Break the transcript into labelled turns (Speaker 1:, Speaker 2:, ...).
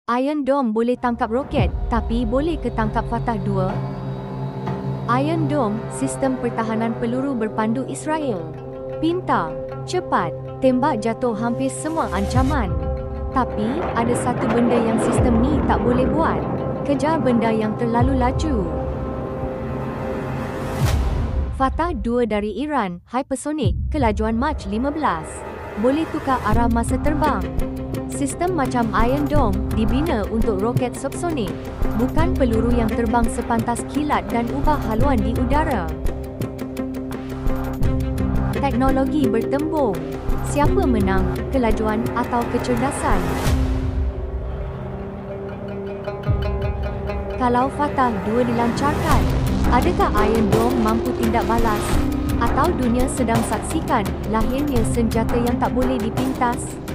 Speaker 1: Iron Dome boleh tangkap roket, tapi boleh ke tangkap Fatah 2? Iron Dome, sistem pertahanan peluru berpandu Israel. Pintar, cepat, tembak jatuh hampir semua ancaman. Tapi, ada satu benda yang sistem ni tak boleh buat. Kejar benda yang terlalu laju. Fatah 2 dari Iran, hypersonic, kelajuan Mach 15. Boleh tukar arah masa terbang. Sistem macam Iron Dome dibina untuk roket subsonik, bukan peluru yang terbang sepantas kilat dan ubah haluan di udara. Teknologi bertembung. Siapa menang, kelajuan atau kecerdasan? Kalau Fatah 2 dilancarkan, adakah Iron Dome mampu tindak balas? Atau dunia sedang saksikan lahirnya senjata yang tak boleh dipintas?